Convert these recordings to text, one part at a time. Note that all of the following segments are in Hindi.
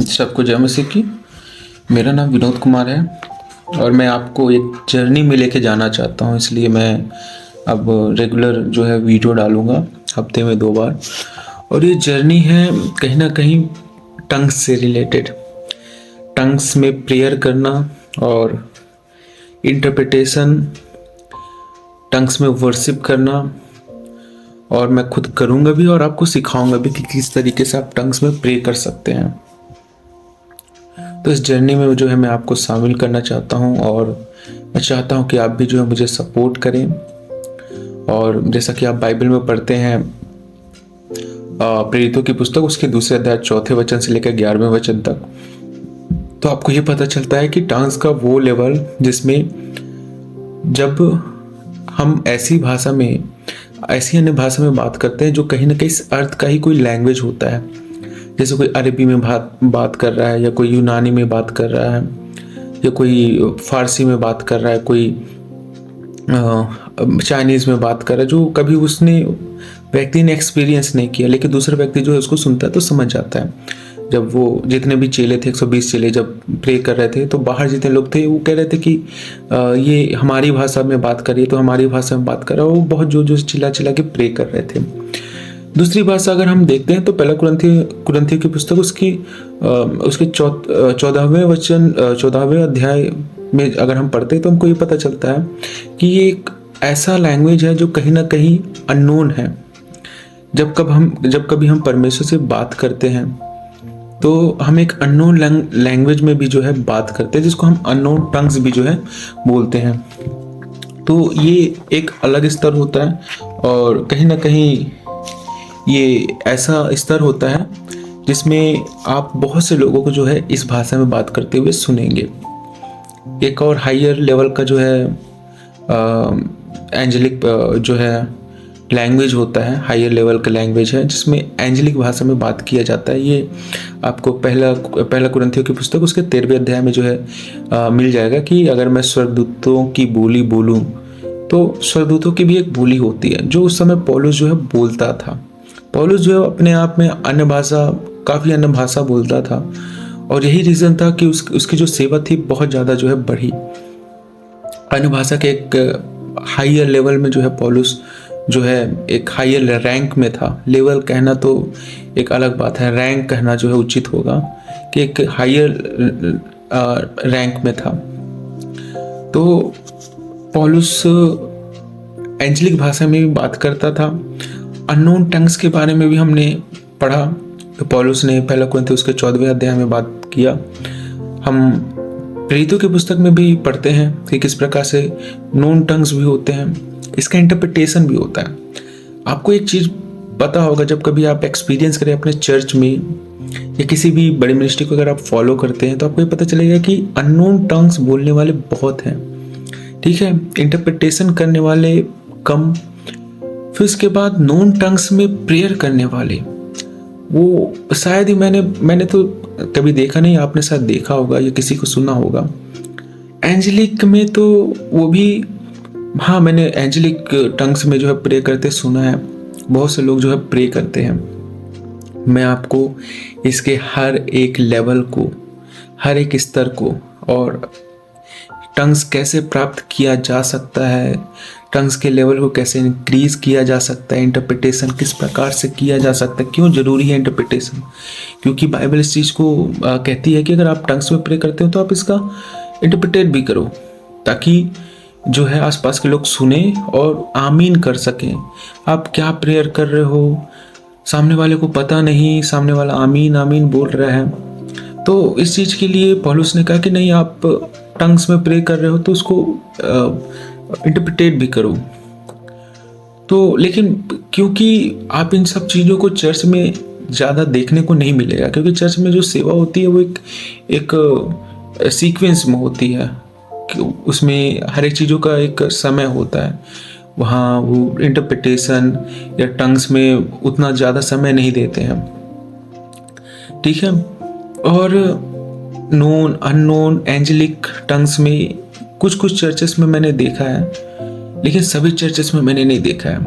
सबको जय मसीह की। मेरा नाम विनोद कुमार है और मैं आपको एक जर्नी में लेके जाना चाहता हूँ, इसलिए मैं अब रेगुलर जो है वीडियो डालूँगा हफ्ते में 2 बार। और ये जर्नी है कहीं ना कहीं टंग्स से रिलेटेड, टंग्स में प्रेयर करना और इंटरप्रिटेशन, टंग्स में वर्शिप करना। और मैं खुद करूँगा भी और आपको सिखाऊंगा भी कि किस तरीके से आप टंग्स में प्रे कर सकते हैं। तो इस जर्नी में जो है मैं आपको शामिल करना चाहता हूँ और मैं चाहता हूँ कि आप भी जो है मुझे सपोर्ट करें। और जैसा कि आप बाइबल में पढ़ते हैं प्रेरितों की पुस्तक उसके 2 अध्याय 4 वचन से लेकर 11वें वचन तक, तो आपको ये पता चलता है कि टंग्स का वो लेवल जिसमें जब हम ऐसी भाषा में, ऐसी अन्य भाषा में बात करते हैं जो कहीं ना कहीं इस अर्थ का ही कोई लैंग्वेज होता है, जैसे कोई अरबी में बात कर रहा है या कोई यूनानी में बात कर रहा है या कोई फारसी में बात कर रहा है, कोई चाइनीज़ में बात कर रहा है, जो कभी उसने व्यक्ति ने एक्सपीरियंस नहीं किया, लेकिन दूसरा व्यक्ति जो है उसको सुनता है तो समझ जाता है। जब वो जितने भी चेले थे, 120 चेले जब प्रे कर रहे थे, तो बाहर जितने लोग थे वो कह रहे थे कि ये हमारी भाषा में बात करिए, तो हमारी भाषा में बात कर रहा है। वो बहुत जोर जोर चिल्ला चिल्ला के प्रे कर रहे थे। दूसरी भाषा अगर हम देखते हैं तो पहला कुरिन्थियों की पुस्तक उसके 14वें अध्याय में अगर हम पढ़ते हैं तो हमको ये पता चलता है कि ये एक ऐसा लैंग्वेज है जो कहीं ना कहीं अननोन है। जब कभी हम परमेश्वर से बात करते हैं तो हम एक अननोन लैंग्वेज में भी जो है बात करते हैं, जिसको हम अननोन टंग्स भी जो है बोलते हैं। तो ये एक अलग स्तर होता है और कहीं ना कहीं ये ऐसा स्तर होता है जिसमें आप बहुत से लोगों को जो है इस भाषा में बात करते हुए सुनेंगे। एक और हायर लेवल का जो है एंजेलिक जो है लैंग्वेज होता है, हायर लेवल का लैंग्वेज है जिसमें एंजेलिक भाषा में बात किया जाता है। ये आपको पहला कुरिन्थियों की पुस्तक उसके 13वें अध्याय में जो है मिल जाएगा कि अगर मैं स्वर्गदूतों की बोली बोलूं, तो स्वर्गदूतों की भी एक बोली होती है जो उस समय पौलुस जो है बोलता था। पौलुस जो है अपने आप में काफ़ी अन्य भाषा बोलता था और यही रीज़न था कि उसकी जो सेवा थी बहुत ज़्यादा जो है बढ़ी। अन्य भाषा के एक हायर लेवल में जो है पौलुस जो है एक हायर रैंक में था। लेवल कहना तो एक अलग बात है, रैंक कहना जो है उचित होगा कि एक हायर रैंक में था। तो पौलुस एंजेलिक भाषा में भी बात करता था। अननोन टंग्स के बारे में भी हमने पढ़ा, तो पौलुस ने पहला कुरिन्थियों उसके 14वें अध्याय में बात किया। हम प्रेरितों की पुस्तक में भी पढ़ते हैं कि किस प्रकार से नोन टंग्स भी होते हैं, इसका इंटरप्रिटेशन भी होता है। आपको एक चीज़ पता होगा, जब कभी आप एक्सपीरियंस करें अपने चर्च में या किसी भी बड़ी मिनिस्ट्री को अगर आप फॉलो करते हैं तो आपको ये पता चलेगा कि अननोन टंग्स बोलने वाले बहुत हैं, ठीक है, इंटरप्रिटेशन करने वाले कम। फिर उसके बाद नोन टंग्स में प्रेयर करने वाले, वो शायद ही मैंने तो कभी देखा नहीं, आपने शायद देखा होगा या किसी को सुना होगा। एंजेलिक में तो वो भी, हाँ, मैंने एंजेलिक टंग्स में जो है प्रे करते सुना है। बहुत से लोग जो है प्रे करते हैं। मैं आपको इसके हर एक लेवल को, हर एक स्तर को और टंग्स कैसे प्राप्त किया जा सकता है, टंग्स के लेवल को कैसे इंक्रीज किया जा सकता है, इंटरप्रिटेशन किस प्रकार से किया जा सकता है, क्यों जरूरी है इंटरप्रिटेशन, क्योंकि बाइबल इस चीज़ को कहती है कि अगर आप टंग्स में प्रे करते हो तो आप इसका इंटरप्रिटेट भी करो, ताकि जो है आसपास के लोग सुने और आमीन कर सकें। आप क्या प्रेयर कर रहे हो, सामने वाले को पता नहीं, सामने वाला आमीन आमीन बोल रहा है। तो इस चीज़ के लिए पौलुस ने कहा कि नहीं, आप टंग्स में प्रे कर रहे हो तो उसको इंटरप्रिटेट भी करो। तो लेकिन क्योंकि आप इन सब चीज़ों को चर्च में ज़्यादा देखने को नहीं मिलेगा, क्योंकि चर्च में जो सेवा होती है वो एक सीक्वेंस में होती है, उसमें हर एक चीज़ों का एक समय होता है। वहाँ वो इंटरप्रिटेशन या टंग्स में उतना ज़्यादा समय नहीं देते हैं, ठीक है। और नोन अननोन एंजेलिक टंग्स में कुछ चर्चेस में मैंने देखा है, लेकिन सभी चर्चेस में मैंने नहीं देखा है।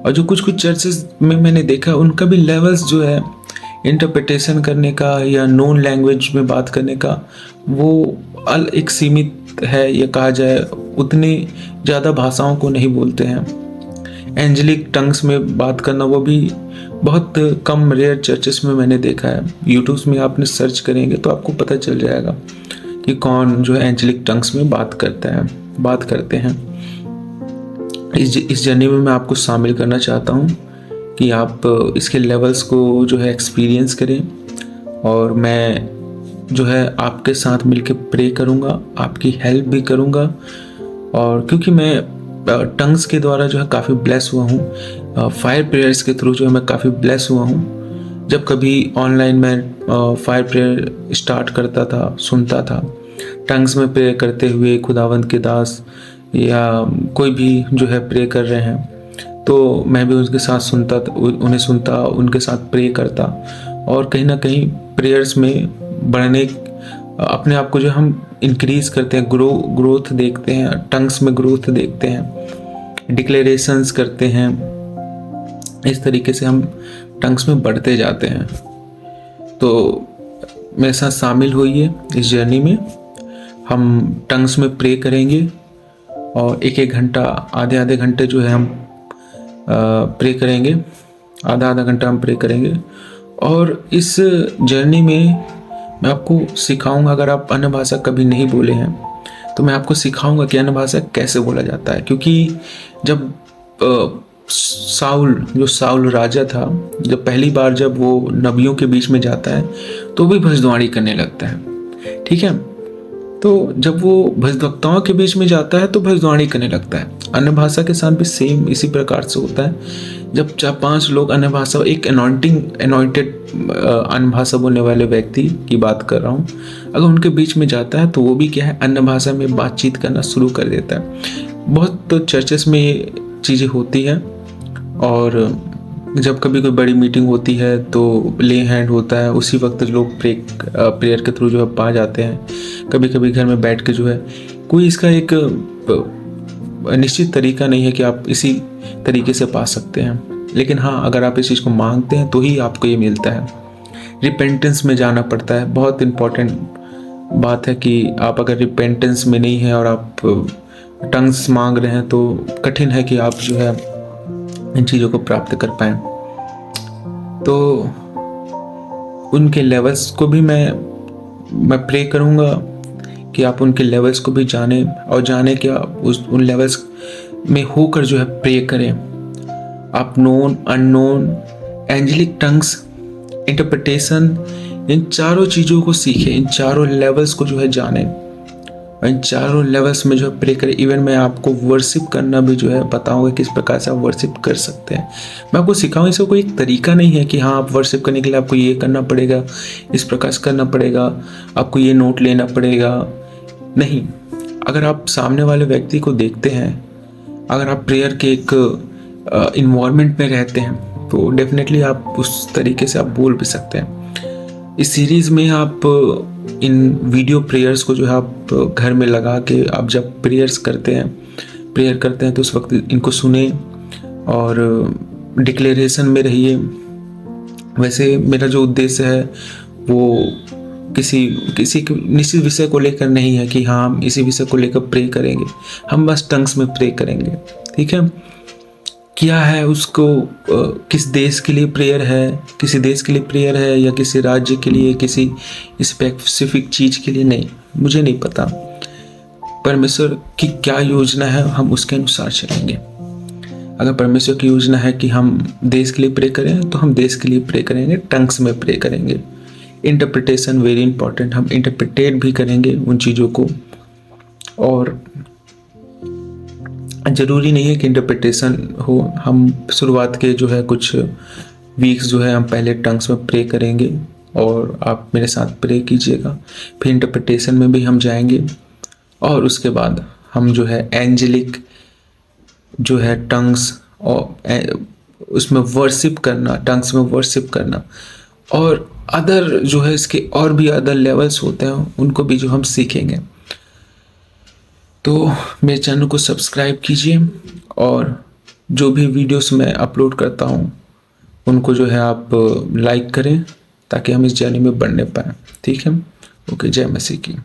और जो कुछ चर्चेस में मैंने देखा उनका भी लेवल्स जो है इंटरप्रिटेशन करने का या नोन लैंग्वेज में बात करने का वो एक सीमित है, या कहा जाए उतनी ज़्यादा भाषाओं को नहीं बोलते हैं। एंजेलिक टंग्स में बात करना वो भी बहुत कम, रेयर चर्चेस में मैंने देखा है। यूट्यूब में आपने सर्च करेंगे तो आपको पता चल जाएगा कि कौन जो है एंजेलिक टंग्स में बात करते हैं। इस जर्नी में मैं आपको शामिल करना चाहता हूँ कि आप इसके लेवल्स को जो है एक्सपीरियंस करें, और मैं जो है आपके साथ मिलके प्रे करूँगा, आपकी हेल्प भी करूँगा। और क्योंकि मैं टंग्स के द्वारा जो है काफ़ी ब्लेस हुआ हूँ, फायर प्रेयर्स के थ्रू जो है मैं काफ़ी ब्लेस हुआ हूँ। जब कभी ऑनलाइन मैं फायर प्रेयर स्टार्ट करता था, सुनता था टंग्स में प्रे करते हुए खुदावंद के दास या कोई भी जो है प्रे कर रहे हैं, तो मैं भी उनके साथ सुनता, उन्हें सुनता, उनके साथ प्रे करता। और कहीं ना कहीं प्रेयर्स में बढ़ने, अपने आप को जो हम इंक्रीज करते हैं, ग्रोथ देखते हैं, टंग्स में ग्रोथ देखते हैं, डिक्लेरेशंस करते हैं, इस तरीके से हम टंग्स में बढ़ते जाते हैं। तो मेरे साथ शामिल होइए इस जर्नी में। हम टंग्स में प्रे करेंगे और एक घंटा, आधे घंटे जो है हम प्रे करेंगे, आधा घंटा हम प्रे करेंगे। और इस जर्नी में मैं आपको सिखाऊंगा, अगर आप अन्य भाषा कभी नहीं बोले हैं तो मैं आपको सिखाऊंगा कि अन्य भाषा कैसे बोला जाता है। क्योंकि जब साउल राजा था, जब पहली बार जब वो नबियों के बीच में जाता है तो भी भविष्यवाणी करने लगता है, ठीक है। तो जब वो भविष्यवक्ताओं के बीच में जाता है तो भविष्यवाणी करने लगता है। अन्य भाषा के साथ भी सेम इसी प्रकार से होता है। जब 4-5 लोग अन्य भाषा, एक अनॉइंटेड अन्य भाषा बोलने वाले व्यक्ति की बात कर रहा हूँ, अगर उनके बीच में जाता है तो वो भी क्या है, अन्य भाषा में बातचीत करना शुरू कर देता है। बहुत तो चर्चेस में ये चीज़ें होती हैं। और जब कभी कोई बड़ी मीटिंग होती है तो ले हैंड होता है, उसी वक्त लोग प्रेयर के थ्रू जो है पा जाते हैं। कभी कभी घर में बैठ के जो है, कोई इसका एक निश्चित तरीका नहीं है कि आप इसी तरीके से पा सकते हैं, लेकिन हाँ, अगर आप इस चीज़ को मांगते हैं तो ही आपको ये मिलता है। रिपेंटेंस में जाना पड़ता है। बहुत इम्पॉर्टेंट बात है कि आप अगर रिपेंटेंस में नहीं है और आप टंग्स मांग रहे हैं तो कठिन है कि आप जो है इन चीज़ों को प्राप्त कर पाएँ। तो उनके लेवल्स को भी मैं प्रे करूँगा कि आप उनके लेवल्स को भी जानें, और जाने कि आप उन लेवल्स में होकर जो है प्रे करें। आप known, unknown, angelic tongues, interpretation, इन चारों चीज़ों को सीखें, इन चारों लेवल्स को जो है जानें, और इन चारों लेवल्स में जो है प्रे करें। इवन मैं आपको वर्शिप करना भी जो है बताऊंगा किस प्रकार से आप वर्शिप कर सकते हैं। मैं आपको सिखाऊंगा। इसका कोई एक तरीका नहीं है कि हाँ, आप वर्शिप करने के लिए आपको ये करना पड़ेगा, इस प्रकार से करना पड़ेगा, आपको ये नोट लेना पड़ेगा। नहीं, अगर आप सामने वाले व्यक्ति को देखते हैं, अगर आप प्रेयर के एक इन्वायरमेंट में रहते हैं तो डेफिनेटली आप उस तरीके से आप बोल भी सकते हैं। इस सीरीज़ में आप इन वीडियो प्रेयर्स को जो है आप घर में लगा के आप जब प्रेयर करते हैं तो उस वक्त इनको सुने और डिक्लेरेशन में रहिए। वैसे मेरा जो उद्देश्य है वो किसी निश्चित विषय को लेकर नहीं है कि हाँ, हम इसी विषय को लेकर प्रे करेंगे, हम बस टंग्स में प्रे करेंगे, ठीक है। क्या है उसको, किस देश के लिए प्रेयर है, किसी देश के लिए प्रेयर है या किसी राज्य के लिए, किसी स्पेसिफिक चीज़ के लिए नहीं, मुझे नहीं पता। परमेश्वर की क्या योजना है, हम उसके अनुसार चलेंगे। अगर परमेश्वर की योजना है कि हम देश के लिए प्रे करें तो हम देश के लिए प्रे करेंगे, टंग्स में प्रे करेंगे। इंटरप्रिटेशन वेरी इंपॉर्टेंट, हम इंटरप्रिटेट भी करेंगे उन चीज़ों को। और ज़रूरी नहीं है कि इंटरप्रिटेशन हो, हम शुरुआत के जो है कुछ वीक्स जो है हम पहले टंग्स में प्रे करेंगे और आप मेरे साथ प्रे कीजिएगा, फिर इंटरप्रिटेशन में भी हम जाएंगे और उसके बाद हम जो है एंजेलिक जो है टंग्स और उसमें वर्शिप करना, टंग्स में वर्शिप करना, और अदर जो है इसके और भी अदर लेवल्स होते हैं उनको भी जो हम सीखेंगे। तो मेरे चैनल को सब्सक्राइब कीजिए और जो भी वीडियोस मैं अपलोड करता हूँ उनको जो है आप लाइक करें ताकि हम इस जर्नी में बढ़ने पाएँ। ठीक है, ओके, जय मसीह की।